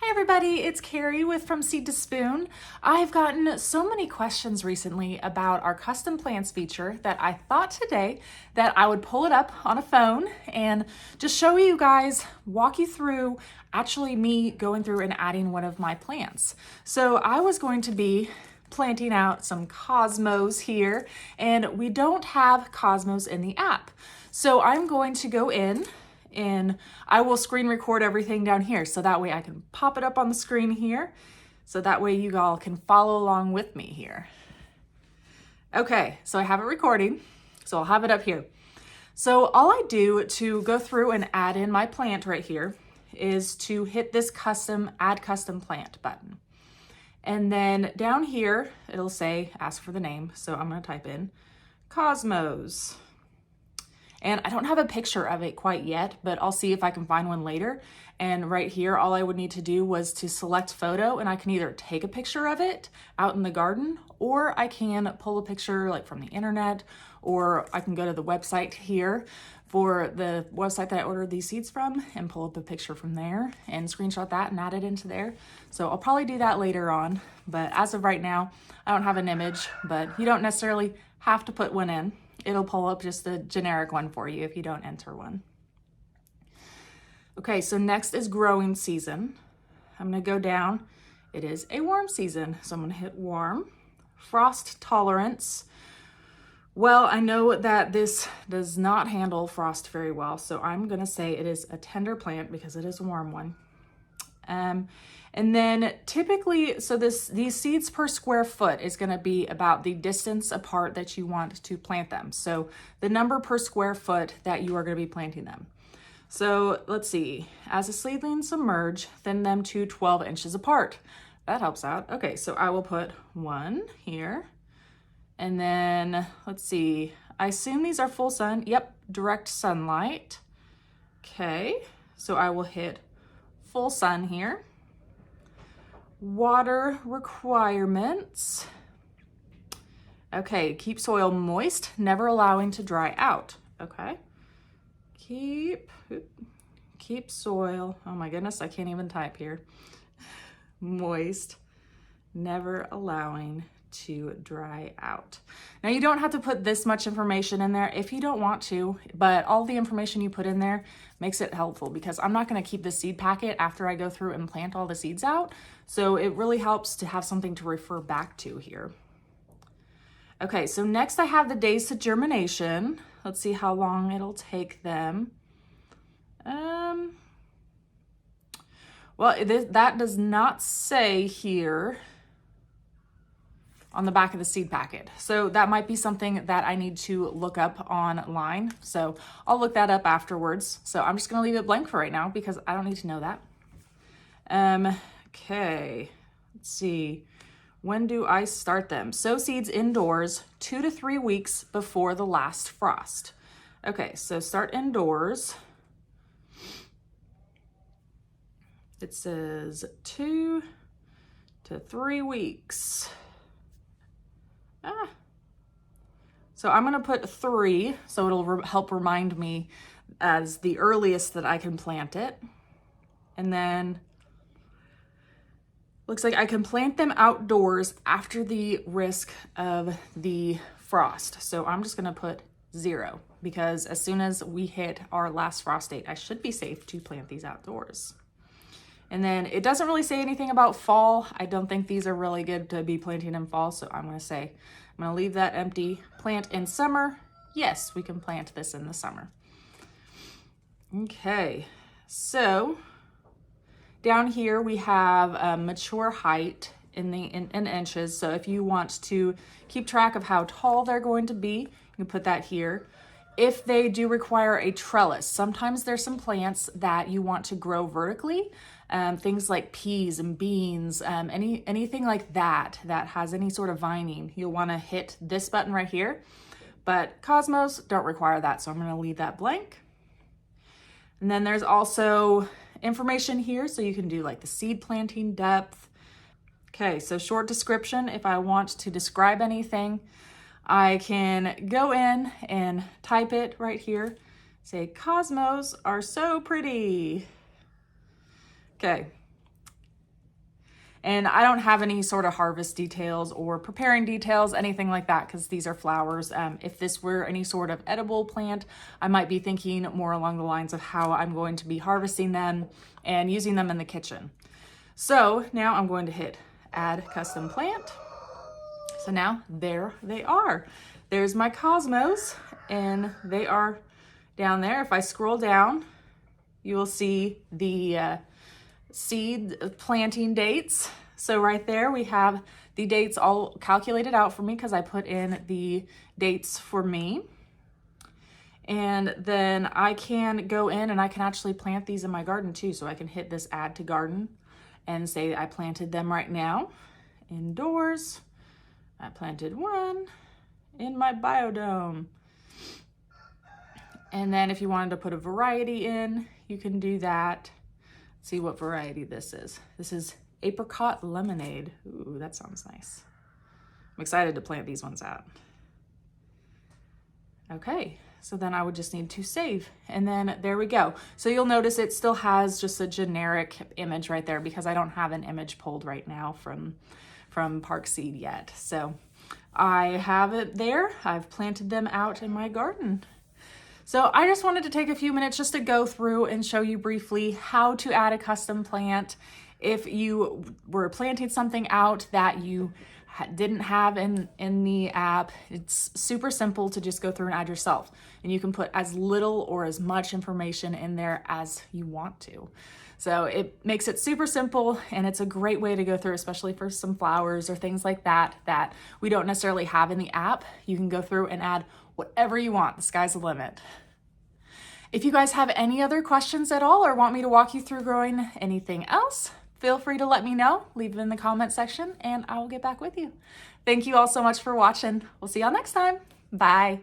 Hi everybody, it's Carrie with From Seed to Spoon. I've gotten so many questions recently about our custom plants feature that I thought today that I would pull it up on a phone and just show you guys, walk you through actually me going through and adding one of my plants. So I was going to be planting out some cosmos here, and we don't have cosmos in the app. So I'm going to go in and I will screen record everything down here so that way I can pop it up on the screen here so that way you all can follow along with me here. Okay, so I have it recording, so I'll have it up here. So all I do to go through and add in my plant right here is to hit this add custom plant button. And then down here, it'll say, ask for the name. So I'm gonna type in Cosmos. And I don't have a picture of it quite yet, but I'll see if I can find one later. And right here, all I would need to do was to select photo, and I can either take a picture of it out in the garden, or I can pull a picture like from the internet, or I can go to the website here for the website that I ordered these seeds from and pull up a picture from there and screenshot that and add it into there. So I'll probably do that later on, but as of right now, I don't have an image, but you don't necessarily have to put one in. It'll pull up just a generic one for you if you don't enter one. Okay, so next is growing season. I'm gonna go down. It is a warm season, so I'm gonna hit warm. Frost tolerance. Well, I know that this does not handle frost very well, so I'm gonna say it is a tender plant because it is a warm one. And then typically, so these seeds per square foot is gonna be about the distance apart that you want to plant them. So the number per square foot that you are gonna be planting them. So let's see, as the seedlings submerge, thin them to 12 inches apart. That helps out. Okay, so I will put one here. And then let's see, I assume these are full sun. Yep, direct sunlight. Okay, so I will hit full sun here. Water requirements. Okay, keep soil moist, never allowing to dry out. Okay, keep soil, oh my goodness, I can't even type here. Moist, never allowing to dry out. Now you don't have to put this much information in there if you don't want to, but all the information you put in there makes it helpful because I'm not going to keep the seed packet after I go through and plant all the seeds out. So it really helps to have something to refer back to here. Okay, so next I have the days to germination. Let's see how long it'll take them. Well, that does not say here on the back of the seed packet. So that might be something that I need to look up online. So I'll look that up afterwards. So I'm just gonna leave it blank for right now because I don't need to know that. Okay, let's see. When do I start them? Sow seeds indoors 2 to 3 weeks before the last frost. Okay, so start indoors. It says 2 to 3 weeks. So I'm gonna put 3, so it'll help remind me as the earliest that I can plant it. And then looks like I can plant them outdoors after the risk of the frost. So I'm just gonna put 0 because as soon as we hit our last frost date, I should be safe to plant these outdoors. And then it doesn't really say anything about fall. I don't think these are really good to be planting in fall. So I'm gonna leave that empty. Plant in summer. Yes, we can plant this in the summer. Okay, so down here we have mature height in inches. So if you want to keep track of how tall they're going to be, you can put that here. If they do require a trellis, sometimes there's some plants that you want to grow vertically, things like peas and beans, anything like that has any sort of vining, you'll want to hit this button right here. But cosmos don't require that, so I'm going to leave that blank. And then there's also information here, so you can do like the seed planting depth. Okay, so short description, if I want to describe anything, I can go in and type it right here. Say, cosmos are so pretty. Okay, And I don't have any sort of harvest details or preparing details, anything like that, because these are flowers. If this were any sort of edible plant, I might be thinking more along the lines of how I'm going to be harvesting them and using them in the kitchen. So now I'm going to hit add custom plant. So now there they are. There's my cosmos, and they are down there. If I scroll down, you will see the seed planting dates. So right there we have the dates all calculated out for me because I put in the dates for me. And then I can go in and I can actually plant these in my garden too. So I can hit this add to garden and say I planted them right now indoors. I planted one in my biodome. And then if you wanted to put a variety in, you can do that. Let's see what variety this is. This is apricot lemonade. Ooh, that sounds nice. I'm excited to plant these ones out. Okay, so then I would just need to save, and then there we go. So you'll notice it still has just a generic image right there because I don't have an image pulled right now from Park Seed yet. So I have it there. I've planted them out in my garden. So I just wanted to take a few minutes just to go through and show you briefly how to add a custom plant. If you were planting something out that you didn't have in the app, it's super simple to just go through and add yourself. And you can put as little or as much information in there as you want to. So it makes it super simple, and it's a great way to go through, especially for some flowers or things like that that we don't necessarily have in the app. You can go through and add whatever you want. The sky's the limit. If you guys have any other questions at all or want me to walk you through growing anything else, feel free to let me know. Leave it in the comment section and I will get back with you. Thank you all so much for watching. We'll see y'all next time. Bye.